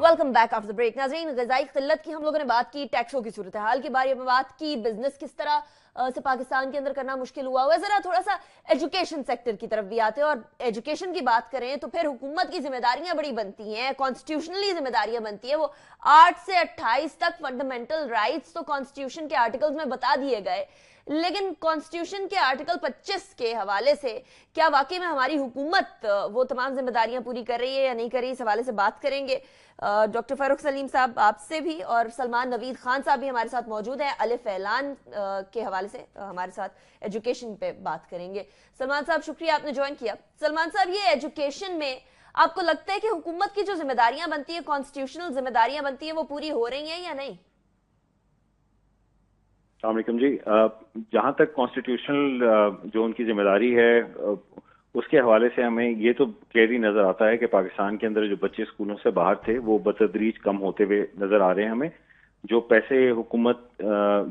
Welcome back after the break. नाज़रीन, ग़िज़ाई क़िल्लत की हम लोगों ने बात की, टैक्सों की सूरत हाल के बारे में बात की, बिजनेस किस तरह से पाकिस्तान के अंदर करना मुश्किल हुआ है। जरा थोड़ा सा एजुकेशन सेक्टर की तरफ भी आते हैं, और एजुकेशन की बात करें तो फिर हुकूमत की जिम्मेदारियां बड़ी बनती हैं, कॉन्स्टिट्यूशनली जिम्मेदारियां बनती हैं। वो 8 से 28 तक फंडामेंटल राइट्स तो कॉन्स्टिट्यूशन के आर्टिकल्स में बता दिए गए, लेकिन कॉन्स्टिट्यूशन के आर्टिकल 25 के हवाले से क्या वाकई में हमारी हुकूमत वो तमाम जिम्मेदारियां पूरी कर रही है या नहीं कर रही, इस हवाले से बात करेंगे। डॉक्टर फारूक सलीम साहब आपसे भी, और सलमान नवीद खान साहब भी हमारे साथ मौजूद हैं। अलिफ ऐलान के हवाले से हमारे साथ एजुकेशन पे बात करेंगे। सलमान साहब, शुक्रिया आपने ज्वाइन किया। सलमान साहब, ये एजुकेशन में आपको लगता है कि हुकूमत की जो जिम्मेदारियां बनती है, कॉन्स्टिट्यूशनल जिम्मेदारियां बनती है, वो पूरी हो रही हैं या नहीं? अस्सलाम वालेकुम जी। जहाँ तक कॉन्स्टिट्यूशनल जो उनकी जिम्मेदारी है उसके हवाले से हमें ये तो क्लियरली नजर आता है कि पाकिस्तान के अंदर जो बच्चे स्कूलों से बाहर थे वो बतदरीज कम होते हुए नजर आ रहे हैं। हमें जो पैसे हुकूमत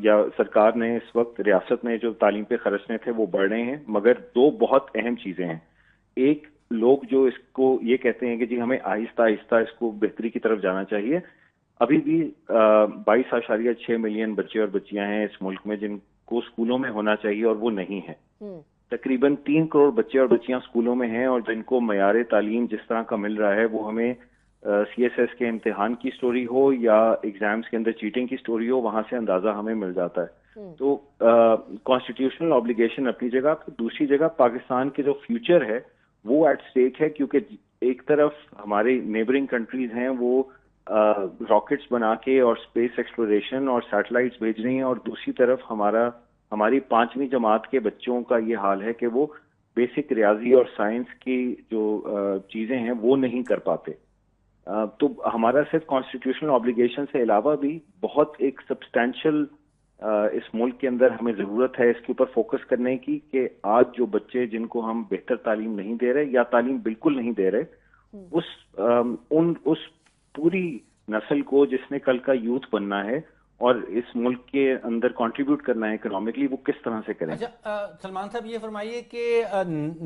या सरकार ने इस वक्त रियासत में जो तालीम पे खर्चने थे वो बढ़ रहे हैं, मगर दो बहुत अहम चीजें हैं। एक, लोग जो इसको ये कहते हैं कि जी हमें आहिस्ता आहिस्ता इसको बेहतरी की तरफ जाना चाहिए। अभी भी 22.6 मिलियन बच्चे और बच्चियां हैं इस मुल्क में जिनको स्कूलों में होना चाहिए और वो नहीं है। तकरीबन 3 करोड़ बच्चे और बच्चियां स्कूलों में हैं और जिनको मयार तालीम जिस तरह का मिल रहा है वो हमें CSS के इम्तिहान की स्टोरी हो या एग्जाम्स के अंदर चीटिंग की स्टोरी हो, वहां से अंदाजा हमें मिल जाता है। तो कॉन्स्टिट्यूशनल ऑब्लिगेशन अपनी जगह, तो दूसरी जगह पाकिस्तान के जो फ्यूचर है वो एट स्टेक है, क्योंकि एक तरफ हमारे नेबरिंग कंट्रीज हैं वो रॉकेट्स बना के और स्पेस एक्सप्लोरेशन और सैटेलाइट्स भेज रही हैं, और दूसरी तरफ हमारी 5वीं जमात के बच्चों का ये हाल है कि वो बेसिक रियाजी और साइंस की जो चीजें हैं वो नहीं कर पाते। तो हमारा सिर्फ कॉन्स्टिट्यूशनल ऑब्लिगेशन से अलावा भी बहुत एक सब्सटैंशियल इस मुल्क के अंदर हमें जरूरत है इसके ऊपर फोकस करने की कि आज जो बच्चे जिनको हम बेहतर तालीम नहीं दे रहे या तालीम बिल्कुल नहीं दे रहे, उस पूरी नस्ल को जिसने कल का यूथ बनना है और इस मुल्क के अंदर कंट्रीब्यूट करना है इकोनॉमिकली, वो किस तरह से करें। अच्छा सलमान साहब, ये फरमाइए कि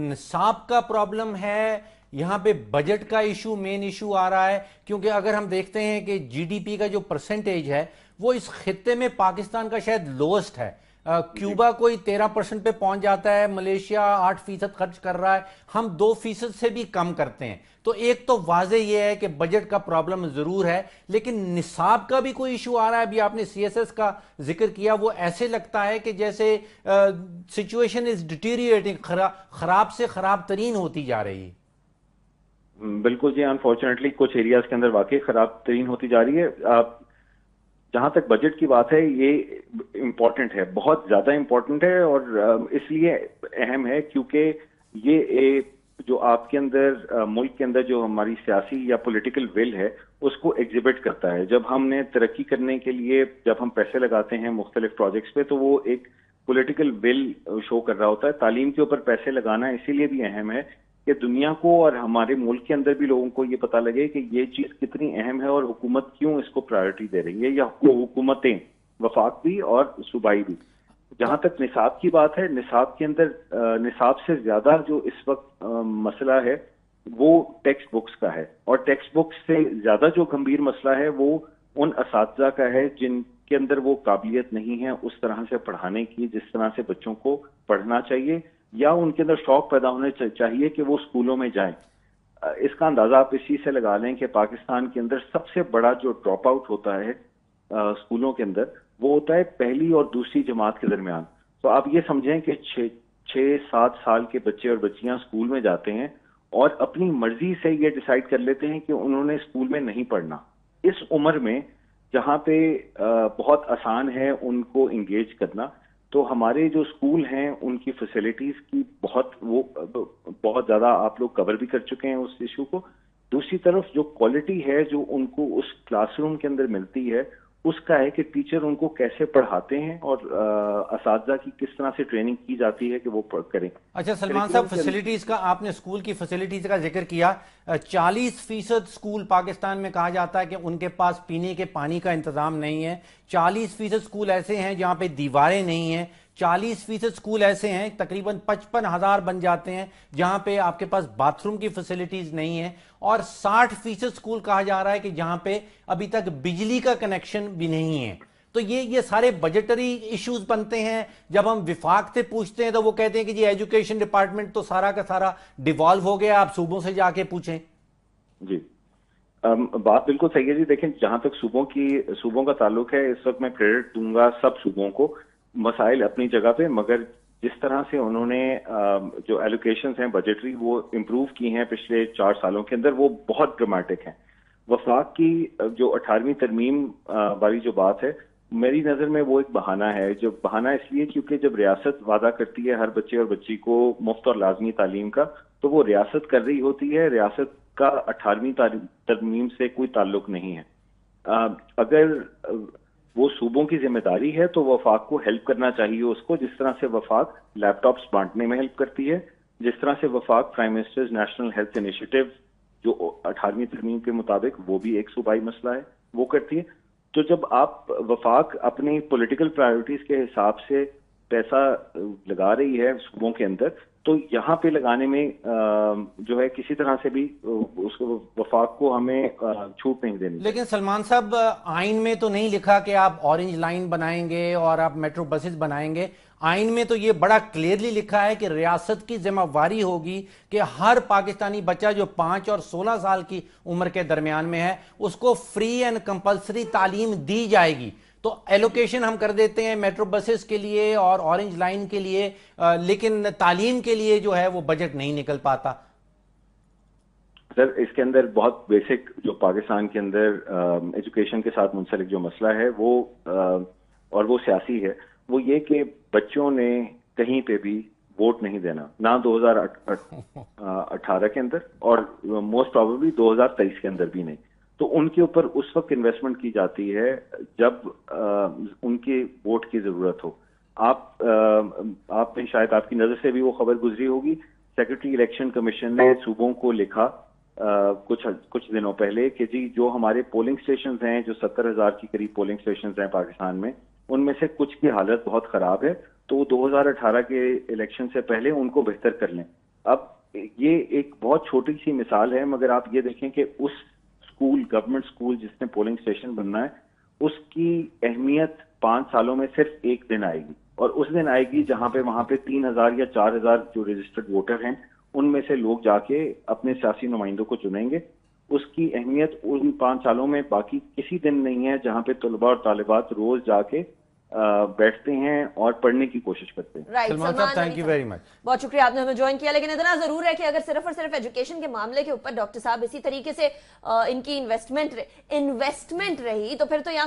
निसाब का प्रॉब्लम है, यहाँ पे बजट का इशू मेन इशू आ रहा है, क्योंकि अगर हम देखते हैं कि GDP का जो परसेंटेज है वो इस खित्ते में पाकिस्तान का शायद लोएस्ट है। क्यूबा कोई 13% पे पहुंच जाता है, मलेशिया 8% खर्च कर रहा है, हम 2% से भी कम करते हैं। तो एक तो वाजे ये है कि बजट का प्रॉब्लम जरूर है, लेकिन निसाब का भी कोई इशू आ रहा है। अभी आपने CSS का जिक्र किया, वो ऐसे लगता है कि जैसे सिचुएशन इज डिटीरिएटिंग, खराब से खराब तरीन होती जा रही है। बिल्कुल जी, अनफॉर्चुनेटली कुछ एरियाज के अंदर वाकई खराब तरीन होती जा रही है। जहां तक बजट की बात है ये इम्पोर्टेंट है, बहुत ज्यादा इम्पोर्टेंट है, और इसलिए अहम है क्योंकि ये जो आपके अंदर मुल्क के अंदर जो हमारी सियासी या पॉलिटिकल विल है उसको एग्जिबिट करता है। जब हमने तरक्की करने के लिए जब हम पैसे लगाते हैं मुख्तलिफ प्रोजेक्ट्स पे, तो वो एक पॉलिटिकल विल शो कर रहा होता है। तालीम के ऊपर पैसे लगाना इसीलिए भी अहम है कि दुनिया को और हमारे मुल्क के अंदर भी लोगों को ये पता लगे कि ये चीज कितनी अहम है और हुकूमत क्यों इसको प्रायोरिटी दे रही है, या हुकूमतें वफाक भी और सूबाई भी। जहां तक निसाब की बात है, निसाब के अंदर निसाब से ज्यादा जो इस वक्त मसला है वो टेक्स्ट बुक्स का है, और टेक्स्ट बुक्स से ज्यादा जो गंभीर मसला है वो उन असातिज़ा का है जिनके अंदर वो काबिलियत नहीं है उस तरह से पढ़ाने की जिस तरह से बच्चों को पढ़ना चाहिए, या उनके अंदर शौक पैदा होने चाहिए कि वो स्कूलों में जाएं। इसका अंदाजा आप इसी से लगा लें कि पाकिस्तान के अंदर सबसे बड़ा जो ड्रॉप आउट होता है स्कूलों के अंदर वो होता है पहली और दूसरी जमात के दरमियान। तो आप ये समझें कि 6-7 साल के बच्चे और बच्चियां स्कूल में जाते हैं और अपनी मर्जी से ये डिसाइड कर लेते हैं कि उन्होंने स्कूल में नहीं पढ़ना। इस उम्र में जहाँ पे बहुत आसान है उनको इंगेज करना, तो हमारे जो स्कूल हैं उनकी फैसिलिटीज की बहुत ज्यादा आप लोग कवर भी कर चुके हैं उस इशू को। दूसरी तरफ जो क्वालिटी है जो उनको उस क्लासरूम के अंदर मिलती है उसका है कि टीचर उनको कैसे पढ़ाते हैं और असातिज़ा की किस तरह से ट्रेनिंग की जाती है कि वो करें। अच्छा सलमान साहब, फैसिलिटीज का आपने स्कूल की फैसिलिटीज का जिक्र किया। 40% स्कूल पाकिस्तान में कहा जाता है कि उनके पास पीने के पानी का इंतजाम नहीं है। 40% स्कूल ऐसे हैं जहां पे दीवारें नहीं हैं। 40% स्कूल ऐसे हैं, तकरीबन 55,000 बन जाते हैं जहां पे आपके पास बाथरूम की फैसिलिटीज नहीं है, और 60% स्कूल कहा जा रहा है कि जहां पे अभी तक बिजली का कनेक्शन भी नहीं है। तो ये सारे बजटरी इश्यूज बनते हैं। जब हम विफाक से पूछते हैं तो वो कहते हैं कि जी एजुकेशन डिपार्टमेंट तो सारा का सारा डिवॉल्व हो गया, आप सूबों से जाके पूछें। जी, बात बिल्कुल सही है जी। देखें, जहां तक सूबों का ताल्लुक है, इस वक्त मैं क्रेडिट दूंगा सब सूबों को, मसाइल अपनी जगह पे, मगर जिस तरह से उन्होंने जो एलोकेशंस हैं बजटरी वो इम्प्रूव की हैं पिछले 4 सालों के अंदर, वो बहुत ड्रामेटिक हैं। वफाक की जो 18वीं तरमीम वाली जो बात है, मेरी नज़र में वो एक बहाना है। जो बहाना इसलिए क्योंकि जब रियासत वादा करती है हर बच्चे और बच्ची को मुफ्त और लाजमी तालीम का, तो वो रियासत कर रही होती है, रियासत का 18वीं तरमीम से कोई ताल्लुक नहीं है। अगर वो सूबों की जिम्मेदारी है तो वफाक को हेल्प करना चाहिए उसको, जिस तरह से वफाक लैपटॉप्स बांटने में हेल्प करती है, जिस तरह से वफाक prime minister's national health initiative जो 18वीं तरमीम के मुताबिक वो भी एक सूबाई मसला है, वो करती है। तो जब आप वफाक अपनी पॉलिटिकल प्रायोरिटीज के हिसाब से पैसा लगा रही है सूबों के अंदर, तो यहाँ पे लगाने में जो है किसी तरह से भी उसको वफाक को हमें छूट नहीं देनी। लेकिन सलमान साहब, आइन में तो नहीं लिखा कि आप ऑरेंज लाइन बनाएंगे और आप मेट्रो बसेस बनाएंगे। आइन में तो ये बड़ा क्लियरली लिखा है कि रियासत की जिम्मेवारी होगी कि हर पाकिस्तानी बच्चा जो 5 और 16 साल की उम्र के दरमियान में है उसको फ्री एंड कंपलसरी तालीम दी जाएगी। तो एलोकेशन हम कर देते हैं मेट्रो बसेस के लिए और ऑरेंज लाइन के लिए, लेकिन तालीम के लिए जो है वो बजट नहीं निकल पाता। सर, इसके अंदर बहुत बेसिक जो पाकिस्तान के अंदर एजुकेशन के साथ मुंसलिक जो मसला है वो और वो सियासी है, वो ये कि बच्चों ने कहीं पे भी वोट नहीं देना, ना 2018 के अंदर और मोस्ट प्रोबेबली 2023 के अंदर भी नहीं। तो उनके ऊपर उस वक्त इन्वेस्टमेंट की जाती है जब उनके वोट की जरूरत हो। आपने शायद आपकी नजर से भी वो खबर गुजरी होगी, सेक्रेटरी इलेक्शन कमीशन ने सूबों को लिखा कुछ दिनों पहले कि जी जो हमारे पोलिंग स्टेशन हैं, जो 70,000 के करीब पोलिंग स्टेशन हैं पाकिस्तान में, उनमें से कुछ की हालत बहुत खराब है, तो 2018 के इलेक्शन से पहले उनको बेहतर कर लें। अब ये एक बहुत छोटी सी मिसाल है, मगर आप ये देखें कि उस गवर्नमेंट स्कूल जिसने पोलिंग स्टेशन बनना है, उसकी अहमियत 5 सालों में सिर्फ एक दिन आएगी, और उस दिन आएगी जहां पे वहां पे 3,000 या 4,000 जो रजिस्टर्ड वोटर हैं उनमें से लोग जाके अपने सियासी नुमाइंदों को चुनेंगे। उसकी अहमियत उन 5 सालों में बाकी किसी दिन नहीं है जहां पे तलबा और तालिबात रोज जाके बैठते हैं और पढ़ने की कोशिश करते हैं। सलमान साहब, थैंक यू वेरी मच, बहुत शुक्रिया आपने हमें ज्वाइन किया। लेकिन इतना जरूर है कि अगर सिर्फ और सिर्फ एजुकेशन के मामले के ऊपर डॉक्टर साहब इसी तरीके से इनकी इन्वेस्टमेंट रही तो फिर तो यहाँ कुछ